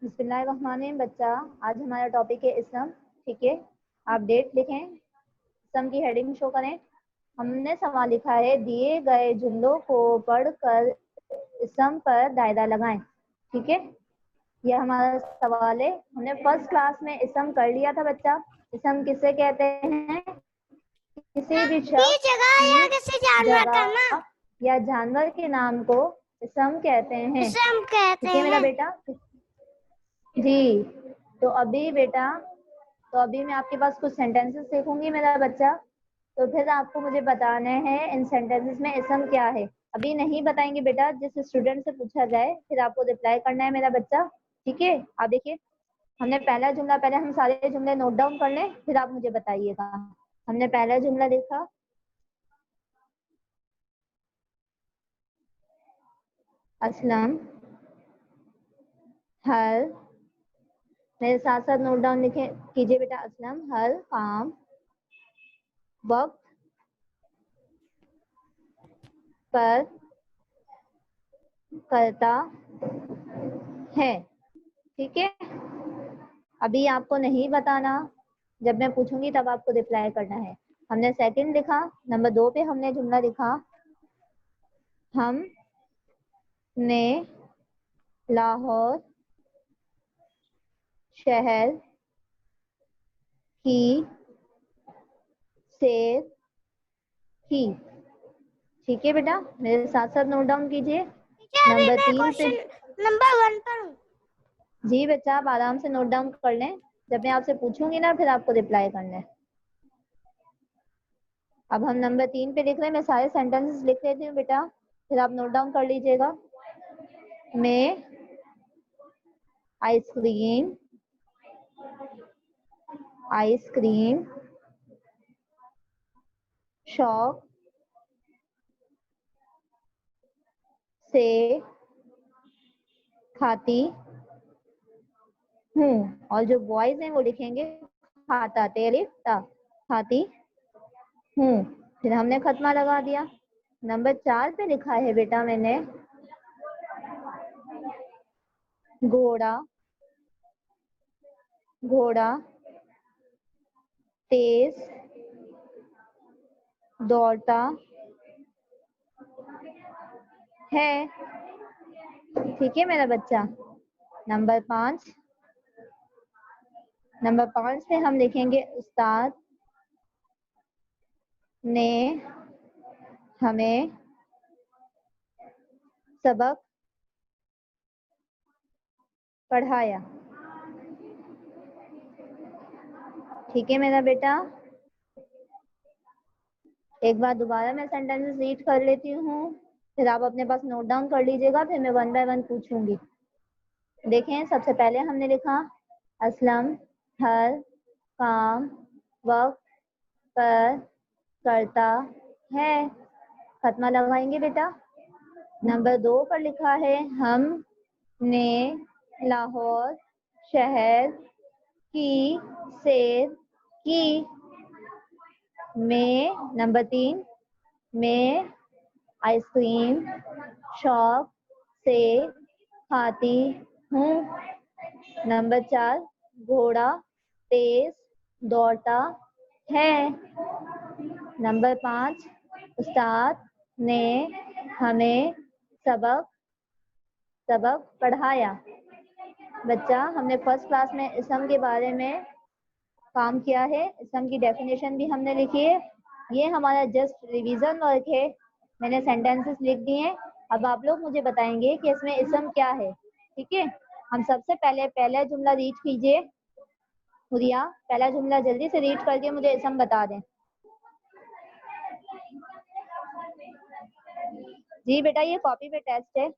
बिस्मिल्लाहिर्रहमानिर्रहीम। बच्चा, आज हमारा टॉपिक है इसम। ठीक है, आप डेट लिखें, इसम की हेडिंग शो करें। हमने सवाल लिखा है, दिए गए जुमलों को पढ़कर इसम पर दायरा लगाएं। ठीक है, यह हमारा सवाल है। हमने फर्स्ट क्लास में इसम कर लिया था बच्चा। इसम किसे कहते हैं? किसी भी शख्स, जगह या किसी जानवर का नाम जगह या जानवर के नाम को इसम कहते हैं। इसम कहते ठीक है मेरा हैं। बेटा जी। तो अभी बेटा, तो अभी मैं आपके पास कुछ सेंटेंसेस लिखूंगी मेरा बच्चा, तो फिर आपको मुझे बताने हैं इन सेंटेंसेस में इसम क्या है। अभी नहीं बताएंगे बेटा, जिस स्टूडेंट से पूछा जाए फिर आपको रिप्लाई करना है मेरा बच्चा। ठीक है, आप देखिए, हमने पहला जुमला, पहले हम सारे जुमले नोट डाउन कर लें फिर आप मुझे बताइएगा। हमने पहला जुमला लिखा, असलम हर, मेरे साथ साथ नोट डाउन लिखे कीजिए बेटा। असलम हर काम वक्त पर करता है। ठीक है, अभी आपको नहीं बताना, जब मैं पूछूंगी तब आपको रिप्लाई करना है। हमने सेकंड लिखा, नंबर 2 पे हमने जुमला लिखा, हम ने लाहौर शहर की सैर की। ठीक है बेटा, मेरे साथ साथ नोट डाउन कीजिए। नंबर 3 पे नंबर 1 पर हूँ। जी बच्चा, आप आराम से नोट डाउन कर लें, जब मैं आपसे पूछूंगी ना फिर आपको रिप्लाई करना है। अब हम नंबर 3 पे लिख रहे हैं, मैं सारे सेंटेंसेस लिख लेती हूँ बेटा, फिर आप नोट डाउन कर लीजिएगा। मैं आइसक्रीम आइसक्रीम शौक से खाती हूँ। और जो बॉयज हैं वो लिखेंगे खाता, तेलिफ ता, खाती हूँ। फिर हमने खत्मा लगा दिया। नंबर 4 पे लिखा है बेटा मैंने, घोड़ा घोड़ा तेज दौड़ता है। ठीक है मेरा बच्चा। नंबर 5 पे हम लिखेंगे, उस्ताद ने हमें सबक पढ़ाया। ठीक है मेरा बेटा, एक बार दोबारा मैं सेंटेंसेस रीड कर लेती हूँ, फिर आप अपने पास नोट डाउन कर लीजिएगा, फिर मैं 1 बाय 1 पूछूंगी। देखें, सबसे पहले हमने लिखा, असलम हर काम वक्त पर करता है। खत्मा लगाएंगे बेटा। नंबर 2 पर लिखा है, हम ने लाहौर शहर की सैर की। मैं नंबर 3 मैं आइसक्रीम शौक से खाती हूँ। नंबर 4 घोड़ा तेज दौड़ता है। नंबर 5 उस्ताद ने हमें सबक पढ़ाया। बच्चा, हमने फर्स्ट क्लास में इसम के बारे में काम किया है, इसम की डेफिनेशन भी हमने लिखी है। ये हमारा जस्ट रिवीजन वर्क है, मैंने सेंटेंसेस लिख दिए हैं। अब आप लोग मुझे बताएंगे कि इसमें इसम क्या है। ठीक है, हम सबसे पहले पहला जुमला रीड कीजिए। हुरिया, पहला जुमला जल्दी से रीड करके मुझे इसम बता दें। जी बेटा, ये कॉपी पे टेस्ट है,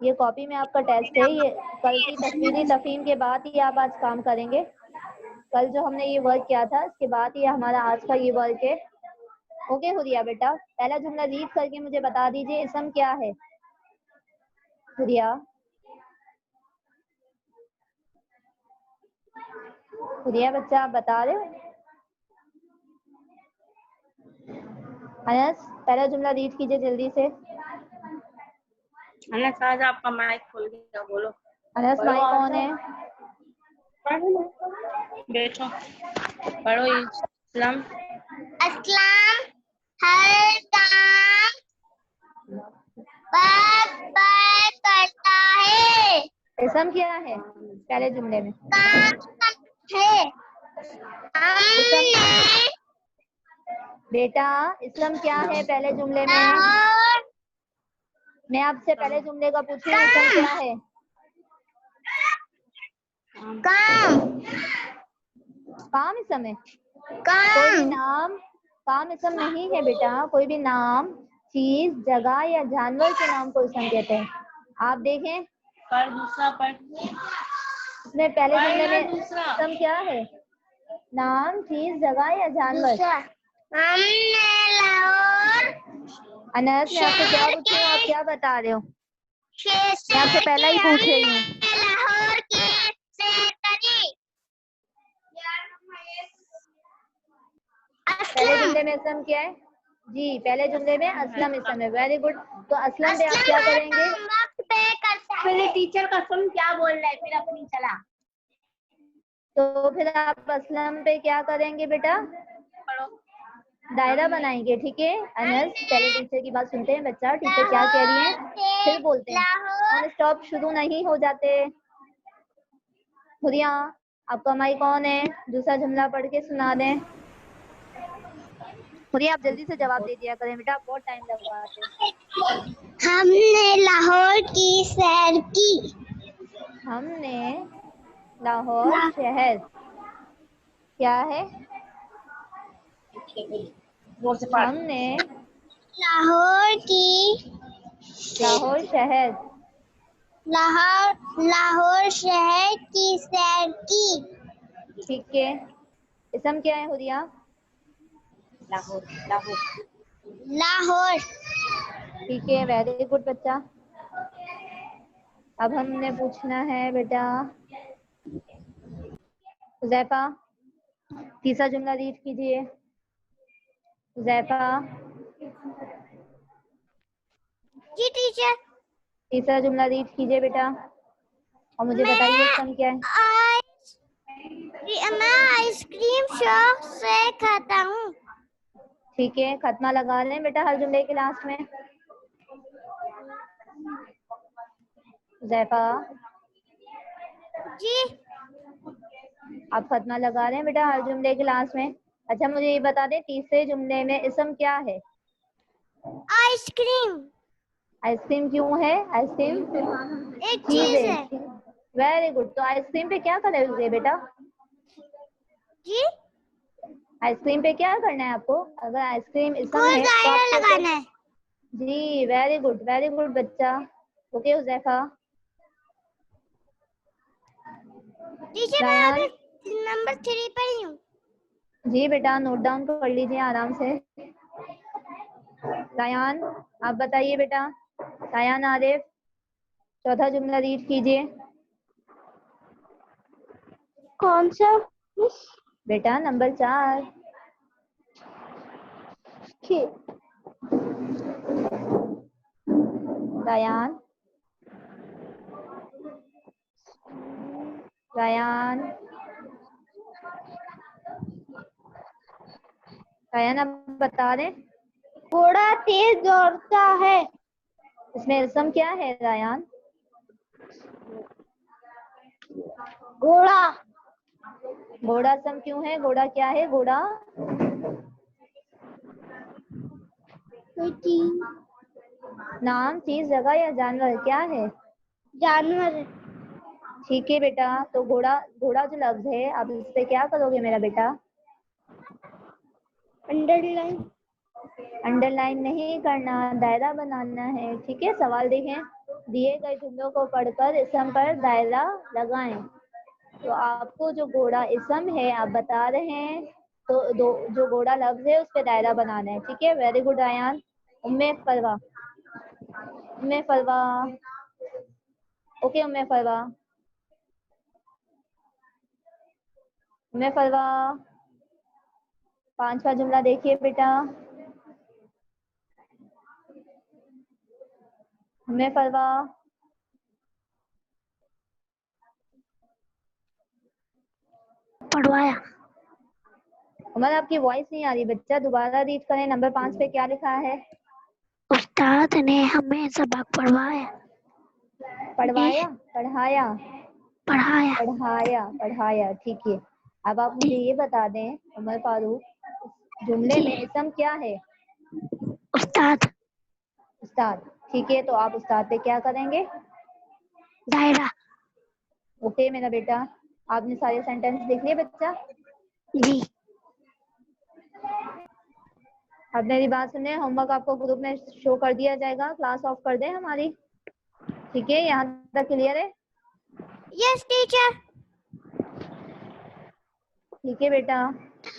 ये कॉपी में आपका टेस्ट है। ये कल की तस्वीरी तफहीम के बाद ही आप आज काम करेंगे। कल जो हमने ये वर्क किया था इसके बाद ये हमारा आज का ये वर्क है। ओके हुरिया बेटा, पहला जुमला रीड करके मुझे बता दीजिए इसम क्या है। हुरिया बच्चा, आप बता रहे हो? अनस, पहला जुमला रीड कीजिए जल्दी से। अनस, आज आपका माइक खुल गया, बोलो। अनस माई कौन है? बैठो पढ़ो इस्लाम। अस्सलाम हर काम बार करता है। इसम क्या है पहले जुमले में? काम है। हमने बेटा इसम क्या है पहले जुमले में? लाहौर मैं आपसे पहले जुमले का पूछ रही हूँ, इसम क्या है? काम काम इसम है? कोई भी काम नाम काम इसम नहीं है बेटा। कोई भी नाम, चीज, जगह या जानवर के नाम को इसम कहते हैं। आप देखें पढ़ दूसरा पढ़। इसमें पहले जुमले में दूसरा इसम क्या है? नाम, चीज, जगह या जानवर। दूसरा हमने लाहौर अनस मैं आपसे क्या पूछ रही हूँ, आप क्या बता रहे हो? मैं आपसे पहला ही पूछ रही हूँ। लाहौर की सैर करी। पहले जुमले में इसम क्या है? जी पहले जुमले में असलम इसम है। Very good. तो असलम पे आप क्या करेंगे? वक्त पे करता है। पहले टीचर कसम क्या बोल रहा है फिर अपनी चला। तो फिर आप असलम पे क्या करेंगे बेटा? दायरा बनाएंगे। ठीक है अनस, पहले टीचर की बात सुनते हैं बच्चा। टीचर क्या कह रही है फिर बोलते हैं। लाहौर ऑन स्टॉप शुरू नहीं हो जाते। हुरिया आपका माई कौन है? दूसरा जुमला पढ़ के सुना दें। हुरिया आप जल्दी से जवाब दे दिया करें बेटा, आप बहुत टाइम लगवाते हैं। हमने लाहौर की सैर की। हमने लाहौर शहर क्या है? हमने लाहौर की लाहौर शहर लाहौर शहर की सैर की। ठीक है। इसम क्या है हुरिया? लाहौर लाहौर लाहौर ठीक है वेरी गुड बच्चा। अब हमने पूछना है बेटा हुज़ैफा, तीसरा जुमला रीड कीजिए। हुज़ैफा जी टीचर। तीसरा जुमला रीड कीजिए बेटा और मुझे बताइए इसम क्या है। मैं आइसक्रीम शौक से खाता हूँ। ठीक है खत्मा लगा लें बेटा हर जुमले के लास्ट में। हुज़ैफा जी आप खत्मा लगा रहे हैं बेटा हर जुमले के लास्ट में। अच्छा मुझे ये बता दें तीसरे जुमले में इसम क्या है? आइसक्रीम आइसक्रीम क्यों है? आइसक्रीम एक चीज चीज है। है। Very good. तो आइसक्रीम पे क्या करोगे बेटा? जी आइसक्रीम पे क्या करना है आपको? अगर आइसक्रीम इसम गोल है तो दायरा आपको लगाना है। जी वेरी गुड बच्चा। ओके हुज़ैफा। टीचर मैं रायान अभी नंबर 3 पर ही हूँ। जी बेटा नोट डाउन कर लीजिए आराम से। रायान आप बताइए बेटा। रायान आरिफ चौथा जुमला रीड कीजिए। कौन सा? बेटा नंबर 4। रायान रायान रायान आप बता दें। घोड़ा तेज दौड़ता है। इसमें इसम क्या है रायान? घोड़ा घोड़ा सम क्यों है? घोड़ा क्या है? घोड़ा नाम, चीज, जगह या जानवर क्या है? जानवर। ठीक है बेटा। तो घोड़ा घोड़ा जो लफ्ज है आप इस पे क्या करोगे मेरा बेटा? अंडरलाइन अंडरलाइन नहीं करना, दायरा बनाना है। ठीक है सवाल देखें। दिए गए जुमलों को पढ़कर इसम पर दायरा लगाएं। तो आपको जो घोड़ा इसम है आप बता रहे हैं तो जो घोड़ा लफ्ज है उस पे दायरा बनाना है। ठीक है वेरी गुड आयान। उम्मे फरवा ओके उम्मे फरवा पांचवा जुमला देखिए बेटा। उम्मे फरवा पढ़वाया। उमर आपकी वॉइस नहीं आ रही बच्चा, दोबारा रीड करें। नंबर 5 पे क्या लिखा है? उस्ताद ने हमें सबक पढ़वाया। पढ़वाया, पढ़ाया, पढ़ाया। पढ़ाया, पढ़ाया, ठीक है। अब आप मुझे ये बता दें उमर फारूक, जुमले में इसम क्या है? उस्ताद। उस्ताद, ठीक है। तो आप उस्ताद पे क्या करेंगे? दायरा। ओके मेरा बेटा, आपने सारे सेंटेंस लिख लिए बच्चा? जी। अब मेरी बात सुने, होमवर्क आपको ग्रुप में शो कर दिया जाएगा, क्लास ऑफ कर दें हमारी, ठीक है? यहाँ तक क्लियर है? Yes teacher. ठीक है बेटा,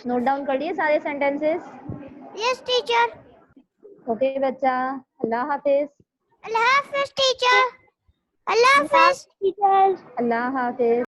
नोट डाउन कर लिए सारे सेंटेंसेस? Yes teacher. ओके बच्चा, अल्लाह हाफिज। अल्लाह हाफिज टीचर। अल्लाह हाफिज टीचर। अल्लाह हाफिज।